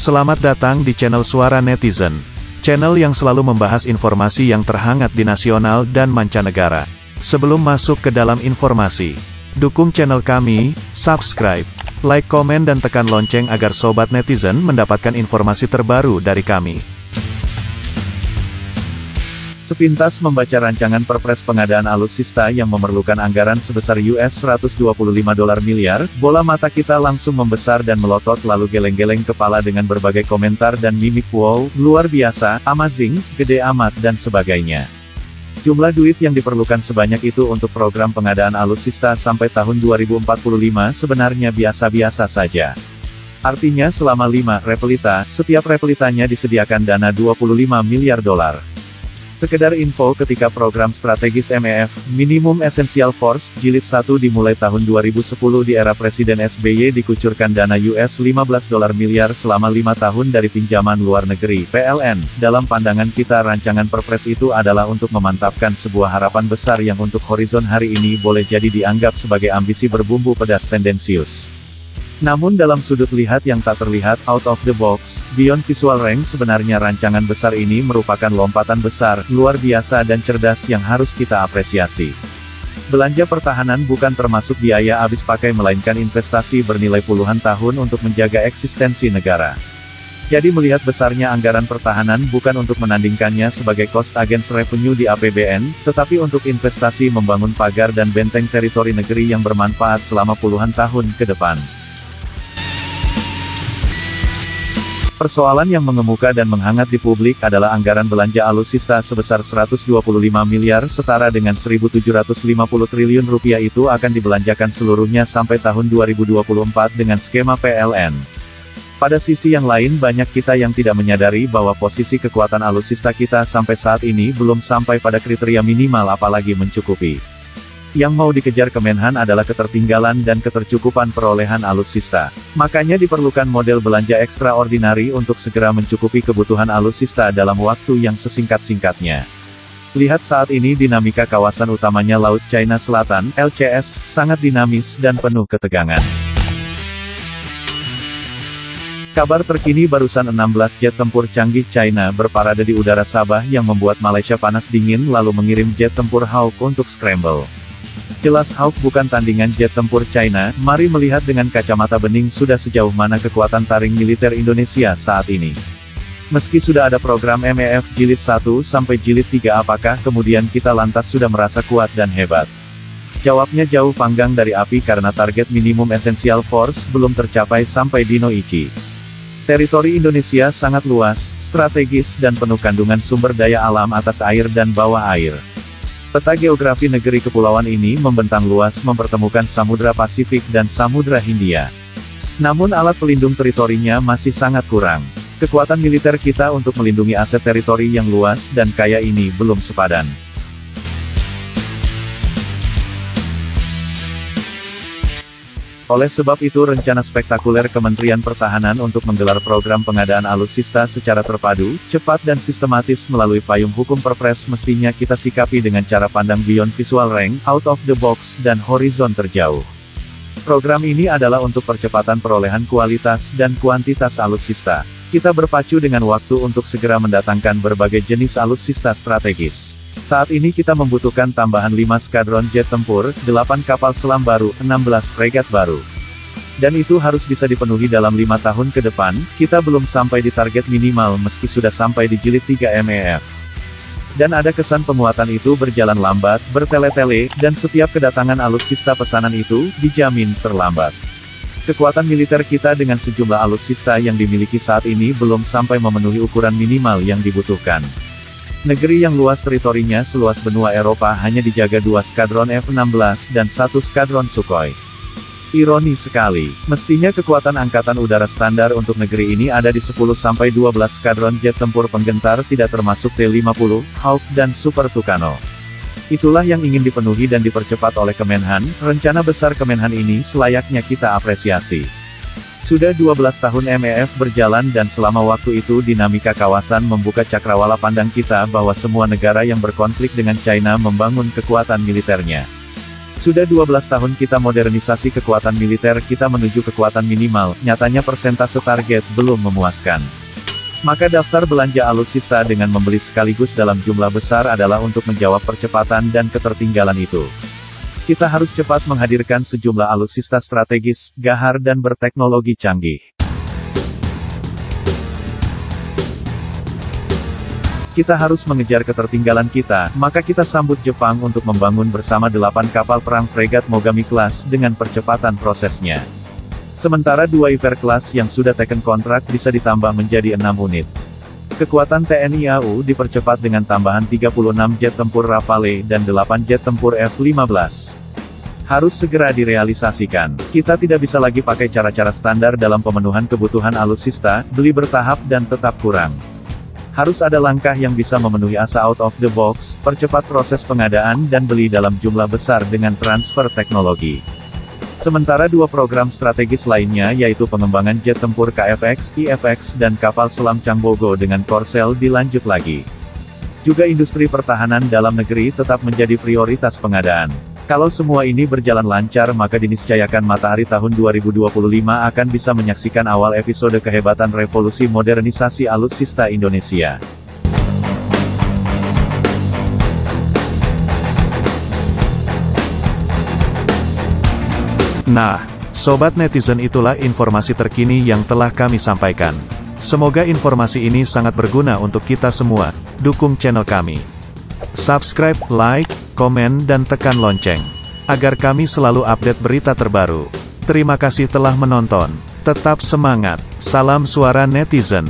Selamat datang di channel Suara Netizen. Channel yang selalu membahas informasi yang terhangat di nasional dan mancanegara. Sebelum masuk ke dalam informasi, dukung channel kami, subscribe, like, komen dan tekan lonceng agar sobat netizen mendapatkan informasi terbaru dari kami. Sepintas membaca rancangan Perpres pengadaan alutsista yang memerlukan anggaran sebesar $125 miliar, bola mata kita langsung membesar dan melotot lalu geleng-geleng kepala dengan berbagai komentar dan mimik wow, luar biasa, amazing, gede amat dan sebagainya. Jumlah duit yang diperlukan sebanyak itu untuk program pengadaan alutsista sampai tahun 2045 sebenarnya biasa-biasa saja. Artinya selama 5 repelita, setiap repelitanya disediakan dana $25 miliar. Sekedar info, ketika program strategis MEF, Minimum Essential Force, Jilid 1 dimulai tahun 2010 di era Presiden SBY dikucurkan dana $15 miliar selama 5 tahun dari pinjaman luar negeri, PLN. Dalam pandangan kita rancangan Perpres itu adalah untuk memantapkan sebuah harapan besar yang untuk horizon hari ini boleh jadi dianggap sebagai ambisi berbumbu pedas tendensius. Namun dalam sudut lihat yang tak terlihat, out of the box, beyond visual rank sebenarnya rancangan besar ini merupakan lompatan besar, luar biasa dan cerdas yang harus kita apresiasi. Belanja pertahanan bukan termasuk biaya habis pakai melainkan investasi bernilai puluhan tahun untuk menjaga eksistensi negara. Jadi melihat besarnya anggaran pertahanan bukan untuk menandingkannya sebagai cost against revenue di APBN, tetapi untuk investasi membangun pagar dan benteng teritori negeri yang bermanfaat selama puluhan tahun ke depan. Persoalan yang mengemuka dan menghangat di publik adalah anggaran belanja alutsista sebesar $125 miliar setara dengan $1.750 triliun itu akan dibelanjakan seluruhnya sampai tahun 2024 dengan skema PLN. Pada sisi yang lain banyak kita yang tidak menyadari bahwa posisi kekuatan alutsista kita sampai saat ini belum sampai pada kriteria minimal apalagi mencukupi. Yang mau dikejar Kemenhan adalah ketertinggalan dan ketercukupan perolehan alutsista. Makanya diperlukan model belanja ekstraordinari untuk segera mencukupi kebutuhan alutsista dalam waktu yang sesingkat-singkatnya. Lihat saat ini dinamika kawasan utamanya Laut China Selatan, LCS, sangat dinamis dan penuh ketegangan. Kabar terkini barusan 16 jet tempur canggih China berparade di udara Sabah yang membuat Malaysia panas dingin lalu mengirim jet tempur Hawk untuk scramble. Jelas Hawk bukan tandingan jet tempur China, mari melihat dengan kacamata bening sudah sejauh mana kekuatan taring militer Indonesia saat ini. Meski sudah ada program MEF Jilid 1 sampai Jilid 3 apakah kemudian kita lantas sudah merasa kuat dan hebat? Jawabnya jauh panggang dari api karena target minimum essential force belum tercapai sampai dino iki. Teritori Indonesia sangat luas, strategis dan penuh kandungan sumber daya alam atas air dan bawah air. Peta geografi negeri kepulauan ini membentang luas mempertemukan Samudra Pasifik dan Samudra Hindia. Namun alat pelindung teritorinya masih sangat kurang. Kekuatan militer kita untuk melindungi aset teritori yang luas dan kaya ini belum sepadan. Oleh sebab itu rencana spektakuler Kementerian Pertahanan untuk menggelar program pengadaan alutsista secara terpadu, cepat dan sistematis melalui payung hukum Perpres mestinya kita sikapi dengan cara pandang beyond visual rank, out of the box, dan horizon terjauh. Program ini adalah untuk percepatan perolehan kualitas dan kuantitas alutsista. Kita berpacu dengan waktu untuk segera mendatangkan berbagai jenis alutsista strategis. Saat ini kita membutuhkan tambahan 5 skadron jet tempur, 8 kapal selam baru, 16 fregat baru. Dan itu harus bisa dipenuhi dalam 5 tahun ke depan, kita belum sampai di target minimal meski sudah sampai di Jilid 3 MEF. Dan ada kesan penguatan itu berjalan lambat, bertele-tele, dan setiap kedatangan alutsista pesanan itu, dijamin, terlambat. Kekuatan militer kita dengan sejumlah alutsista yang dimiliki saat ini belum sampai memenuhi ukuran minimal yang dibutuhkan. Negeri yang luas teritorinya seluas benua Eropa hanya dijaga 2 skadron F-16 dan 1 skadron Sukhoi. Ironi sekali, mestinya kekuatan angkatan udara standar untuk negeri ini ada di 10-12 skadron jet tempur penggentar tidak termasuk T-50, Hawk dan Super Tucano. Itulah yang ingin dipenuhi dan dipercepat oleh Kemenhan, rencana besar Kemenhan ini selayaknya kita apresiasi. Sudah 12 tahun MEF berjalan dan selama waktu itu dinamika kawasan membuka cakrawala pandang kita bahwa semua negara yang berkonflik dengan China membangun kekuatan militernya. Sudah 12 tahun kita modernisasi kekuatan militer kita menuju kekuatan minimal, nyatanya persentase target belum memuaskan. Maka daftar belanja alutsista dengan membeli sekaligus dalam jumlah besar adalah untuk menjawab percepatan dan ketertinggalan itu. Kita harus cepat menghadirkan sejumlah alutsista strategis, gahar dan berteknologi canggih. Kita harus mengejar ketertinggalan kita, maka kita sambut Jepang untuk membangun bersama 8 kapal perang fregat Mogami Class dengan percepatan prosesnya. Sementara 2 Iver Class yang sudah taken kontrak bisa ditambah menjadi 6 unit. Kekuatan TNI AU dipercepat dengan tambahan 36 jet tempur Rafale dan 8 jet tempur F-15. Harus segera direalisasikan. Kita tidak bisa lagi pakai cara-cara standar dalam pemenuhan kebutuhan alutsista, beli bertahap dan tetap kurang. Harus ada langkah yang bisa memenuhi asa out of the box, percepat proses pengadaan dan beli dalam jumlah besar dengan transfer teknologi. Sementara 2 program strategis lainnya yaitu pengembangan jet tempur KFX, IFX dan kapal selam Changbogo dengan Korsel dilanjut lagi. Juga industri pertahanan dalam negeri tetap menjadi prioritas pengadaan. Kalau semua ini berjalan lancar maka diniscayakan Matahari tahun 2025 akan bisa menyaksikan awal episode kehebatan revolusi modernisasi alutsista Indonesia. Nah, sobat netizen, itulah informasi terkini yang telah kami sampaikan. Semoga informasi ini sangat berguna untuk kita semua. Dukung channel kami. Subscribe, like, komen dan tekan lonceng, agar kami selalu update berita terbaru. Terima kasih telah menonton. Tetap semangat. Salam suara netizen.